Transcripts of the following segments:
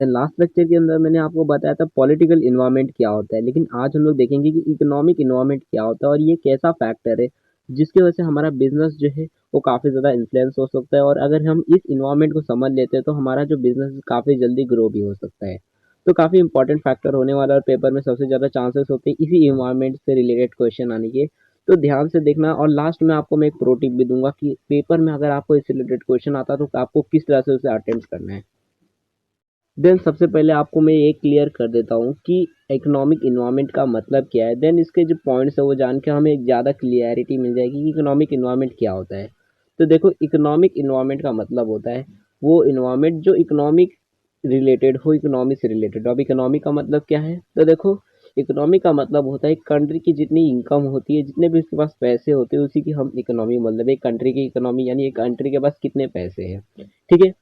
Last lecture के अंदर मैंने आपको बताया था पॉलिटिकल इन्वायरमेंट क्या होता है, लेकिन आज हम लोग देखेंगे कि इकोनॉमिक इन्वायरमेंट क्या होता है और ये कैसा फैक्टर है जिसकी वजह से हमारा बिजनेस जो है वो काफ़ी ज़्यादा इन्फ्लुएंस हो सकता है। और अगर हम इस इन्वायरमेंट को समझ लेते हैं तो हमारा जो बिजनेस काफ़ी जल्दी ग्रो भी हो सकता है। तो काफ़ी इंपॉर्टेंट फैक्टर होने वाला है और पेपर में सबसे ज़्यादा चांसेस होते हैं इसी इन्वायरमेंट से रिलेटेड क्वेश्चन आने के। तो ध्यान से देखना और लास्ट में आपको मैं एक प्रो टिप भी दूंगा कि पेपर में अगर आपको इससे रिलेटेड क्वेश्चन आता है तो आपको किस तरह से उसे अटेम्प्ट करना है। देन सबसे पहले आपको मैं ये क्लियर कर देता हूँ कि इकोनॉमिक इन्वायरमेंट का मतलब क्या है। देन इसके जो पॉइंट्स है वो जान के हमें एक ज़्यादा क्लियरिटी मिल जाएगी कि इकोनॉमिक इन्वायरमेंट क्या होता है। तो देखो, इकोनॉमिक इन्वायरमेंट का मतलब होता है वो इन्वायरमेंट जो इकोनॉमिक रिलेटेड हो, इकोनॉमी से रिलेटेड। अब इकोनॉमी का मतलब क्या है, तो देखो, इकोनॉमी का मतलब होता है एक कंट्री की जितनी इनकम होती है, जितने भी उसके पास पैसे होते हैं, उसी की हम इकोनॉमी मतलब एक कंट्री की इकोनॉमी, यानी एक कंट्री के पास कितने पैसे हैं। ठीक है।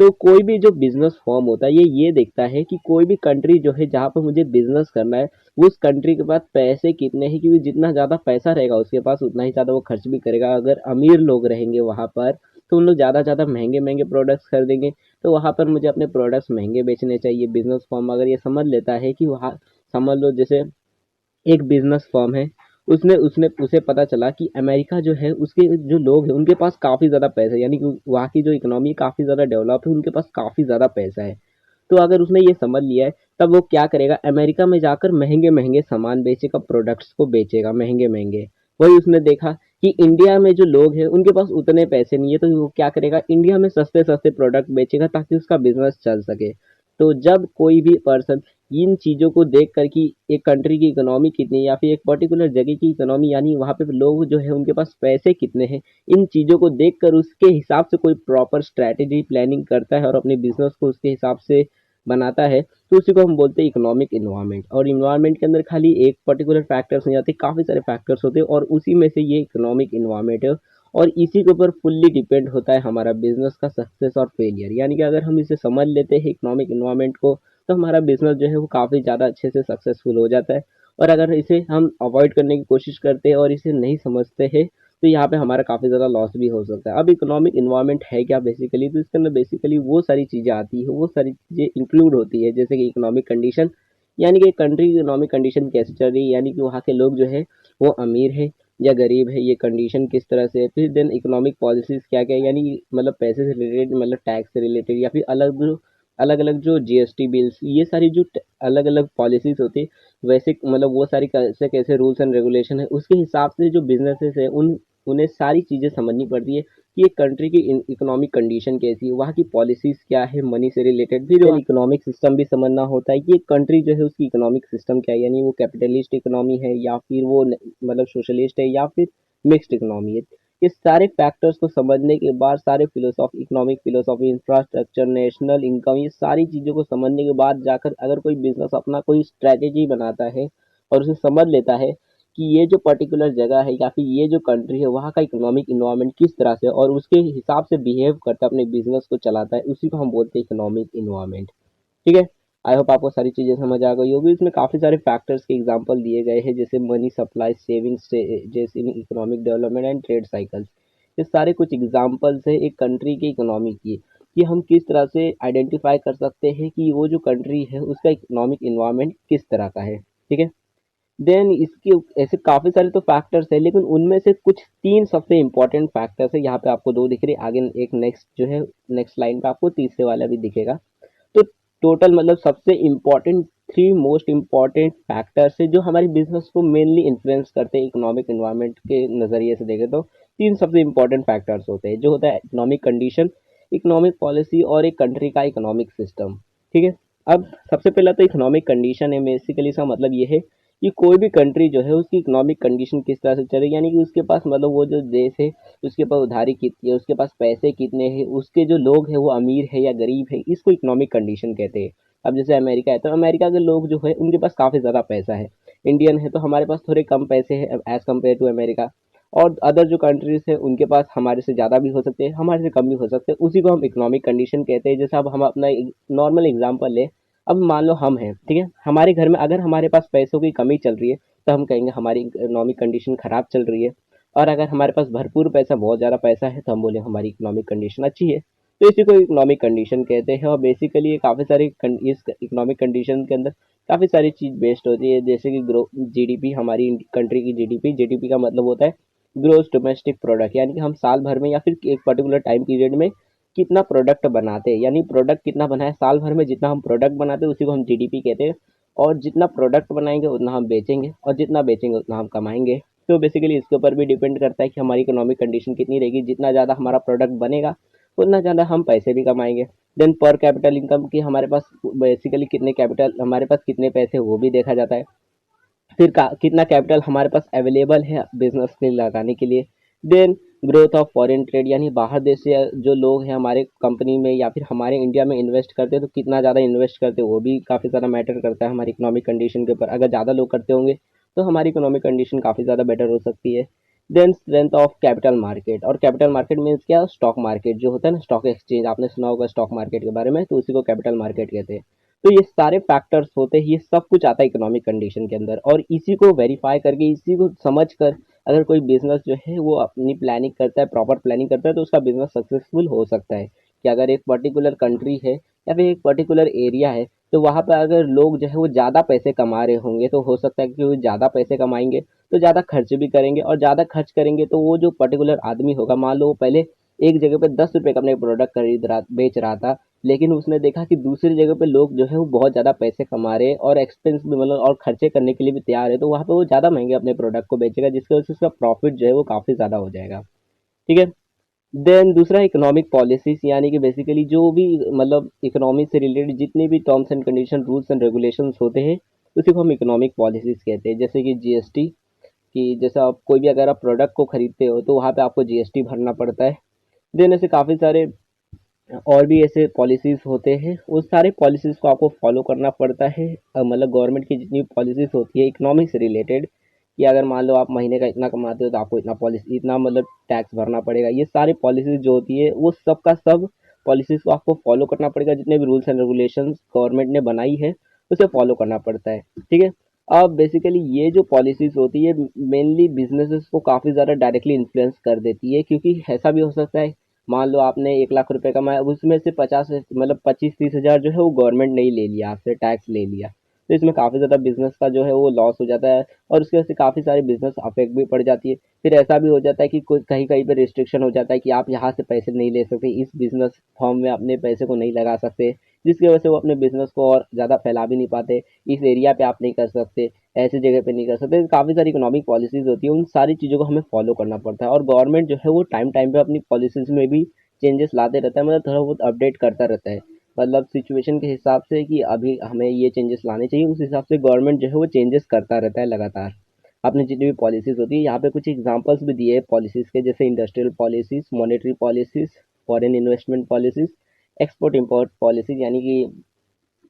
तो कोई भी जो बिजनेस फॉर्म होता है ये देखता है कि कोई भी कंट्री जो है जहाँ पर मुझे बिजनेस करना है, उस कंट्री के पास पैसे कितने हैं, क्योंकि जितना ज़्यादा पैसा रहेगा उसके पास उतना ही ज़्यादा वो खर्च भी करेगा। अगर अमीर लोग रहेंगे वहाँ पर तो उन लोग ज़्यादा ज़्यादा महंगे महंगे प्रोडक्ट्स खरीदेंगे। तो वहाँ पर मुझे अपने प्रोडक्ट्स महंगे बेचने चाहिए। बिजनेस फॉर्म अगर ये समझ लेता है कि वहाँ, समझ लो जैसे एक बिजनेस फर्म है, उसने उसने उसे पता चला कि अमेरिका जो है उसके जो लोग हैं उनके पास काफ़ी ज़्यादा पैसा है, यानी कि वहाँ की जो इकोनॉमी काफ़ी ज़्यादा डेवलप है, उनके पास काफ़ी ज़्यादा पैसा है। तो अगर उसने ये समझ लिया है, तब वो क्या करेगा, अमेरिका में जाकर महंगे महंगे सामान बेचेगा, प्रोडक्ट्स को बेचेगा महंगे महंगे। वही उसने देखा कि इंडिया में जो लोग हैं उनके पास उतने पैसे नहीं है, तो वो क्या करेगा, इंडिया में सस्ते सस्ते प्रोडक्ट बेचेगा ताकि उसका बिजनेस चल सके। तो जब कोई भी पर्सन इन चीज़ों को देख कर कि एक कंट्री की इकोनॉमी कितनी है या फिर एक पर्टिकुलर जगह की इकोनॉमी, यानी वहाँ पे लोग जो है उनके पास पैसे कितने हैं, इन चीज़ों को देख कर उसके हिसाब से कोई प्रॉपर स्ट्रैटेजी प्लानिंग करता है और अपने बिजनेस को उसके हिसाब से बनाता है, तो उसी को हम बोलते हैं इकोनॉमिक इन्वायरमेंट। और इन्वायरमेंट के अंदर खाली एक पर्टिकुलर फैक्टर्स नहीं आते, काफ़ी सारे फैक्टर्स होते हैं और उसी में से ये इकोनॉमिक इन्वायरमेंट है। और इसी के ऊपर फुल्ली डिपेंड होता है हमारा बिजनेस का सक्सेस और फेलियर। यानी कि अगर हम इसे समझ लेते हैं इकोनॉमिक इन्वायरमेंट को, तो हमारा बिजनेस जो है वो काफ़ी ज़्यादा अच्छे से सक्सेसफुल हो जाता है। और अगर इसे हम अवॉइड करने की कोशिश करते हैं और इसे नहीं समझते हैं, तो यहाँ पे हमारा काफ़ी ज़्यादा लॉस भी हो सकता है। अब इकोनॉमिक इन्वायरमेंट है क्या बेसिकली, तो इसके अंदर बेसिकली वो सारी चीज़ें आती है, वो सारी चीज़ें इंक्लूड होती है, जैसे कि इकोनॉमिक कंडीशन, यानी कि कंट्री की इकोनॉमिक कंडीशन कैसे चल रही है, यानी कि वहाँ के लोग जो है वो अमीर है या गरीब है, ये कंडीशन किस तरह से है। फिर देन इकोनॉमिक पॉलिसीज़ क्या क्या है, यानी मतलब पैसे से रिलेटेड, मतलब टैक्स से रिलेटेड, या फिर अलग अलग जो जीएसटी बिल्स, ये सारी जो अलग अलग पॉलिसीज़ होती है, वैसे मतलब वो सारी कैसे कैसे रूल्स एंड रेगुलेशन है, उसके हिसाब से जो बिजनेसेस है उन्हें सारी चीज़ें समझनी पड़ती है कि एक कंट्री की इकोनॉमिक कंडीशन कैसी है, वहाँ की पॉलिसीज़ क्या है, मनी से रिलेटेड। फिर इकोनॉमिक सिस्टम भी समझना होता है कि एक कंट्री जो है उसकी इकोनॉमिक सिस्टम क्या है, यानी वो कैपिटलिस्ट इकोनॉमी है या फिर वो मतलब सोशलिस्ट है या फिर मिक्स्ड इकोनॉमी है। ये सारे फैक्टर्स को समझने के बाद, सारे philosophy, economic philosophy, infrastructure, national income, ये सारी चीज़ों को समझने के बाद जाकर अगर कोई बिजनेस अपना कोई स्ट्रैटेजी बनाता है और उसे समझ लेता है कि ये जो पर्टिकुलर जगह है या फिर ये जो कंट्री है वहाँ का इकोनॉमिक इन्वायरमेंट किस तरह से, और उसके हिसाब से बिहेव करता है, अपने बिजनेस को चलाता है, उसी को हम बोलते हैं इकोनॉमिक इन्वायरमेंट। ठीक है। आई होप आपको सारी चीज़ें समझ आ गई होगी। इसमें काफ़ी सारे फैक्टर्स के एग्जांपल दिए गए हैं, जैसे मनी सप्लाई, सेविंग्स, जैसे economic development and trade cycles. ये सारे कुछ एग्जांपल्स है एक कंट्री की इकोनॉमी की, कि हम किस तरह से आइडेंटिफाई कर सकते हैं कि वो जो कंट्री है उसका इकोनॉमिक इन्वायरमेंट किस तरह का है। ठीक है। देन इसके ऐसे काफ़ी सारे तो फैक्टर्स है, लेकिन उनमें से कुछ तीन सबसे इंपॉर्टेंट फैक्टर्स है। यहाँ पे आपको दो दिख रहे, आगे एक नेक्स्ट जो है, नेक्स्ट लाइन पे आपको तीसरे वाला भी दिखेगा। तो टोटल मतलब सबसे important, three most important factors है जो हमारी बिजनेस को मेनली इन्फ्लुएंस करते हैं इकोनॉमिक इन्वायरमेंट के नज़रिए से देखें तो। तीन सबसे इम्पॉर्टेंट फैक्टर्स होते हैं, जो होता है इकोनॉमिक कंडीशन, इकोनॉमिक पॉलिसी और एक कंट्री का इकोनॉमिक सिस्टम। ठीक है। अब सबसे पहला तो इकोनॉमिक कंडीशन है। बेसिकली इसका मतलब ये है कि कोई भी कंट्री जो है उसकी इकोनॉमिक कंडीशन किस तरह से चल रही है, यानी कि उसके पास मतलब वो जो देश है उसके पास उधारी कितनी है, उसके पास पैसे कितने हैं, उसके जो लोग हैं वो अमीर है या गरीब है, इसको इकोनॉमिक कंडीशन कहते हैं। अब जैसे अमेरिका है तो अमेरिका के लोग जो है उनके पास काफ़ी ज़्यादा पैसा है। इंडियन है तो हमारे पास थोड़े कम पैसे हैं एज़ कम्पेयर टू अमेरिका। और अदर जो कंट्रीज़ है उनके पास हमारे से ज़्यादा भी हो सकते हैं, हमारे से कम भी हो सकते हैं, उसी को हम इकोनॉमिक कंडीशन कहते हैं। जैसे अब हम अपना नॉर्मल एग्जांपल लें। अब मान लो हम हैं, ठीक है, हमारे घर में अगर हमारे पास पैसों की कमी चल रही है तो हम कहेंगे हमारी इकोनॉमिक कंडीशन ख़राब चल रही है। और अगर हमारे पास भरपूर पैसा, बहुत ज़्यादा पैसा है, तो हम बोले हमारी इकोनॉमिक कंडीशन अच्छी है। तो इसी को इकोनॉमिक कंडीशन कहते हैं। और बेसिकली ये काफ़ी सारी इस इकोनॉमिक कंडीशन के अंदर काफ़ी सारी चीज़ बेस्ड होती है, जैसे कि ग्रो जीडीपी, हमारी कंट्री की जीडीपी। जीडीपी का मतलब होता है ग्रोस डोमेस्टिक प्रोडक्ट, यानी कि हम साल भर में या फिर एक पर्टिकुलर टाइम पीरियड में कितना प्रोडक्ट बनाते हैं, यानी प्रोडक्ट कितना बना है साल भर में, जितना हम प्रोडक्ट बनाते हैं उसी को हम जीडीपी कहते हैं। और जितना प्रोडक्ट बनाएंगे उतना हम बेचेंगे, और जितना बेचेंगे उतना हम कमाएंगे। तो बेसिकली इसके ऊपर भी डिपेंड करता है कि हमारी इकोनॉमिक कंडीशन कितनी रहेगी। जितना ज़्यादा हमारा प्रोडक्ट बनेगा उतना ज़्यादा हम पैसे भी कमाएंगे। देन पर कैपिटल इनकम की हमारे पास बेसिकली कितने कैपिटल, हमारे पास कितने पैसे, वो भी देखा जाता है। फिर कितना कैपिटल हमारे पास अवेलेबल है बिजनेस में लगाने के लिए। Then growth of foreign trade, यानी बाहर देश से जो लोग हैं हमारे कंपनी में या फिर हमारे इंडिया में इन्वेस्ट करते हैं, तो कितना ज़्यादा इन्वेस्ट करते हैं वो भी काफ़ी ज़्यादा मैटर करता है हमारी इकोनॉमिक कंडीशन के ऊपर। अगर ज़्यादा लोग करते होंगे तो हमारी इकोनॉमिक कंडीशन काफ़ी ज़्यादा बेटर हो सकती है। Then strength of capital market, और कैपिटल मार्केट मीन्स क्या, स्टॉक मार्केट जो होता है ना, स्टॉक एक्सचेंज, आपने सुना होगा स्टॉक मार्केट के बारे में, तो उसी को कैपिटल मार्केट कहते हैं। तो ये सारे फैक्टर्स होते हैं, ये सब कुछ आता है इकोनॉमिक कंडीशन के अंदर, और इसी को वेरीफाई करके, इसी को समझ कर अगर कोई बिजनेस जो है वो अपनी प्लानिंग करता है, प्रॉपर प्लानिंग करता है, तो उसका बिजनेस सक्सेसफुल हो सकता है। कि अगर एक पर्टिकुलर कंट्री है या फिर एक पर्टिकुलर एरिया है, तो वहाँ पर अगर लोग जो है वो ज़्यादा पैसे कमा रहे होंगे, तो हो सकता है कि वो ज़्यादा पैसे कमाएंगे तो ज़्यादा खर्च भी करेंगे, और ज़्यादा खर्च करेंगे तो वो जो पर्टिकुलर आदमी होगा, मान लो वो पहले एक जगह पे 10 रुपये का अपने प्रोडक्ट बेच रहा था, लेकिन उसने देखा कि दूसरी जगह पे लोग जो है वो बहुत ज़्यादा पैसे कमा रहे हैं और एक्सपेंस भी, मतलब और खर्चे करने के लिए भी तैयार है, तो वहाँ पे वो ज़्यादा महंगे अपने प्रोडक्ट को बेचेगा, जिसकी वजह से उसका प्रॉफिट जो है वो काफ़ी ज़्यादा हो जाएगा। ठीक है। देन दूसरा इकोनॉमिक पॉलिसीज, यानी कि बेसिकली जो भी मतलब इकोनॉमी से रिलेटेड जितने भी terms and condition, rules and regulations होते हैं, उसी को हम इकोनॉमिक पॉलिसीज कहते हैं। जैसे कि जीएसटी, कि जैसे आप कोई भी अगर आप प्रोडक्ट को खरीदते हो तो वहाँ पे आपको जीएसटी भरना पड़ता है। देन ऐसे काफ़ी सारे और भी ऐसे पॉलिसीज़ होते हैं, उस सारे पॉलिसीज़ को आपको फॉलो करना पड़ता है। मतलब गवर्नमेंट की जितनी पॉलिसीज़ होती है इकोनॉमिक से रिलेटेड, कि अगर मान लो आप महीने का इतना कमाते हो तो आपको इतना पॉलिसी, इतना मतलब टैक्स भरना पड़ेगा। ये सारी पॉलिसीज़ जो होती है वो सब का सब पॉलिसीज़ को आपको फॉलो करना पड़ेगा। जितने भी रूल्स एंड रेगुलेशंस गवर्नमेंट ने बनाई है उसे फॉलो करना पड़ता है। ठीक है। अब बेसिकली ये जो पॉलिसीज़ होती है मेनली बिजनेसेस को काफ़ी ज़्यादा डायरेक्टली इन्फ्लुएंस कर देती है, क्योंकि ऐसा भी हो सकता है, मान लो आपने 1 लाख रुपए कमाया, उसमें से 50 मतलब 25-30 हज़ार जो है वो गवर्नमेंट ने ही ले लिया, आपसे टैक्स ले लिया, तो इसमें काफ़ी ज़्यादा बिजनेस का जो है वो लॉस हो जाता है, और उसकी वजह से काफ़ी सारे बिजनेस अफेक्ट भी पड़ जाती है। फिर ऐसा भी हो जाता है कि कोई कहीं कहीं पे रिस्ट्रिक्शन हो जाता है कि आप यहाँ से पैसे नहीं ले सकते, इस बिजनेस फॉर्म में अपने पैसे को नहीं लगा सकते, जिसकी वजह से वो अपने बिजनेस को और ज़्यादा फैला भी नहीं पाते। इस एरिया पे आप नहीं कर सकते, ऐसी जगह पे नहीं कर सकते। काफ़ी सारी इकोनॉमिक पॉलिसीज़ होती है, उन सारी चीज़ों को हमें फॉलो करना पड़ता है, और गवर्नमेंट जो है वो टाइम टाइम पे अपनी पॉलिसीज़ में भी चेंजेस लाते रहता है, मतलब थोड़ा बहुत अपडेट करता रहता है। मतलब सिचुएशन के हिसाब से कि अभी हमें ये चेंजेस लाने चाहिए, उस हिसाब से गवर्नमेंट जो है वो चेंजेस करता रहता है लगातार। आपने जितनी भी पॉलिसीज़ होती है, यहाँ पे कुछ एग्जांपल्स भी दिए हैं पॉलिसीज़ के, जैसे industrial policies, monetary policies, foreign investment policies, export import policies, यानी कि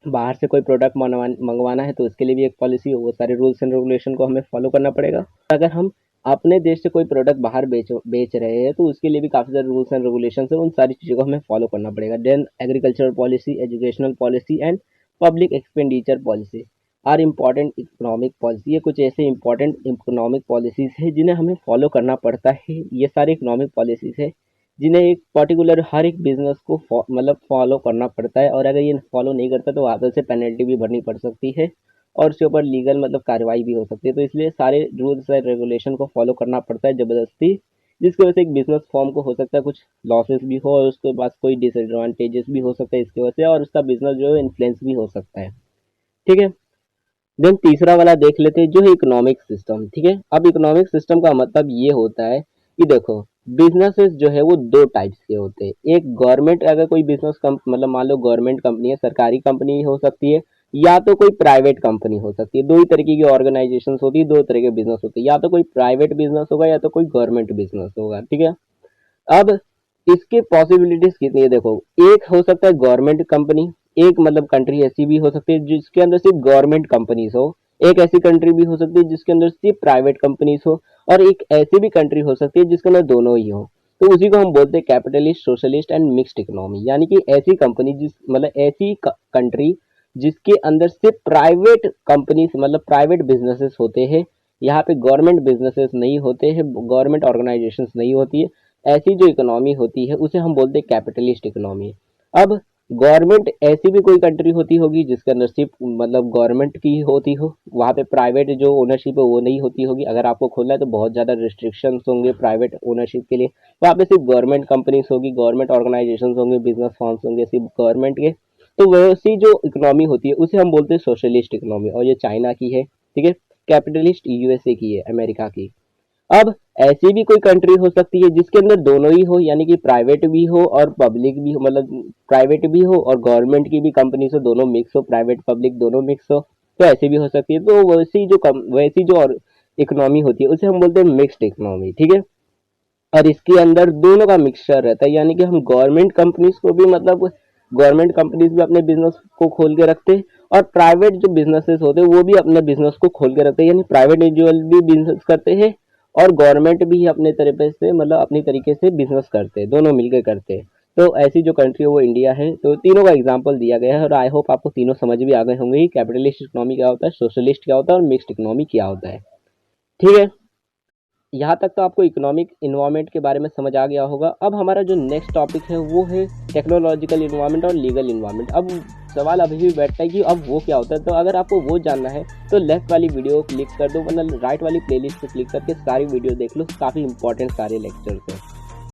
बाहर से कोई प्रोडक्ट मंगवाना है तो उसके लिए भी एक पॉलिसी हो, वो सारे रूल्स एंड रेगुलेशन को हमें फॉलो करना पड़ेगा। अगर हम अपने देश से कोई प्रोडक्ट बाहर बेच रहे हैं तो उसके लिए भी काफ़ी सारे रूल्स एंड रेगुलेशन है, उन सारी चीज़ों को हमें फॉलो करना पड़ेगा। Then agricultural policy, educational policy and public expenditure policy are important economic policy. ये कुछ ऐसे इंपॉर्टेंट इकोनॉमिक पॉलिसीज़ है जिन्हें हमें फॉलो करना पड़ता है। ये सारे इकोनॉमिक पॉलिसीज़ है जिन्हें एक पर्टिकुलर हर एक बिजनेस को मतलब फॉलो करना पड़ता है, और अगर ये फॉलो नहीं करता तो वहाँ से पेनल्टी भी भरनी पड़ सकती है, और उसके ऊपर लीगल मतलब कार्रवाई भी हो सकती है। तो इसलिए सारे रूल्स एंड रेगुलेशन को फॉलो करना पड़ता है ज़बरदस्ती, जिसकी वजह से एक बिजनेस फॉर्म को हो सकता है कुछ लॉसेस भी हो, और उसके पास कोई डिसएडवांटेजेस भी हो सकता है इसकी वजह से, और उसका बिजनेस जो है इन्फ्लुएंस भी हो सकता है। ठीक है। देन तीसरा वाला देख लेते हैं जो है इकोनॉमिक सिस्टम। ठीक है। अब इकोनॉमिक सिस्टम का मतलब ये होता है कि देखो, बिजनेसेस जो है वो दो टाइप्स के होते हैं। एक गवर्नमेंट, अगर कोई बिजनेस मतलब मान लो गवर्नमेंट कंपनी है, सरकारी कंपनी हो सकती है, या तो कोई प्राइवेट कंपनी हो सकती है। दो ही तरीके की ऑर्गेनाइजेशन होती है, दो तरह के बिजनेस होते हैं, या तो कोई प्राइवेट बिजनेस होगा या तो कोई गवर्नमेंट बिजनेस होगा। ठीक है। अब इसके पॉसिबिलिटीज कितनी है देखो, एक हो सकता है गवर्नमेंट कंपनी, एक मतलब कंट्री ऐसी भी हो सकती है जिसके अंदर सिर्फ गवर्नमेंट कंपनीज हो, एक ऐसी कंट्री भी हो सकती है जिसके अंदर सिर्फ प्राइवेट कंपनीज हो, और एक ऐसी भी कंट्री हो सकती है जिसके अंदर दोनों ही हो। तो उसी को हम बोलते हैं capitalist, socialist and mixed economy, यानी कि ऐसी कंपनी जिस मतलब ऐसी कंट्री जिसके अंदर सिर्फ प्राइवेट कंपनीज मतलब प्राइवेट बिजनेसेस होते हैं, यहाँ पे गवर्नमेंट बिजनेसेस नहीं होते हैं, गवर्नमेंट ऑर्गेनाइजेशंस नहीं होती है। ऐसी जो इकोनॉमी होती है उसे हम बोलते हैं कैपिटलिस्ट इकोनॉमी। अब गवर्नमेंट, ऐसी भी कोई कंट्री होती होगी जिसके अंदर सिर्फ मतलब गवर्नमेंट की होती हो, वहाँ पे प्राइवेट जो ओनरशिप है वो नहीं होती होगी। अगर आपको खोलना है तो बहुत ज़्यादा रिस्ट्रिक्शंस होंगे प्राइवेट ओनरशिप के लिए। वहाँ पे सिर्फ गवर्नमेंट कंपनीज होगी, गवर्नमेंट ऑर्गेनाइजेशन होंगे, बिजनेस फर्म्स होंगे सिर्फ गवर्नमेंट के। तो वैसी जो इकोनॉमी होती है उसे हम बोलते हैं सोशलिस्ट इकोनॉमी, और ये चाइना की है, ठीक है। कैपिटलिस्ट यूएसए की है, अमेरिका की। अब ऐसी भी कोई कंट्री हो सकती है जिसके अंदर दोनों ही हो, यानी कि प्राइवेट भी हो और पब्लिक भी हो, मतलब प्राइवेट भी हो और गवर्नमेंट की भी कंपनी से दोनों मिक्स हो, प्राइवेट पब्लिक दोनों मिक्स हो। तो ऐसी भी हो सकती है। तो वैसी जो और इकोनॉमी होती है उसे हम बोलते हैं मिक्स्ड इकोनॉमी, ठीक है। और इसके अंदर दोनों का मिक्सचर रहता है, यानी कि हम गवर्नमेंट कंपनीज को भी, मतलब गवर्नमेंट कंपनीज भी अपने बिजनेस को खोल के रखते हैं, और प्राइवेट जो बिजनेसेस होते हैं वो भी अपने बिजनेस को खोल के रखते हैं, यानी प्राइवेट इंडिविजुअल भी बिजनेस करते हैं और गवर्नमेंट भी अपने तरीके से, मतलब अपनी तरीके से बिजनेस करते हैं, दोनों मिलकर करते हैं। तो ऐसी जो कंट्री है वो इंडिया है। तो तीनों का एग्जांपल दिया गया है, और आई होप आपको तीनों समझ भी आ गए होंगे कि कैपिटलिस्ट इकोनॉमी क्या होता है, सोशलिस्ट क्या होता है और मिक्स्ड इकोनॉमी क्या होता है, ठीक है। यहाँ तक तो आपको इकोनॉमिक इन्वायरमेंट के बारे में समझ आ गया होगा। अब हमारा जो नेक्स्ट टॉपिक है वो है टेक्नोलॉजिकल इन्वायरमेंट और लीगल इन्वायरमेंट। अब सवाल अभी भी बैठता है कि अब वो क्या होता है। तो अगर आपको वो जानना है तो लेफ्ट वाली वीडियो क्लिक कर दो, वरना राइट वाली प्लेलिस्ट पे क्लिक करके सारी वीडियो देख लो, काफ़ी इंपॉर्टेंट सारे लेक्चर्स हैं।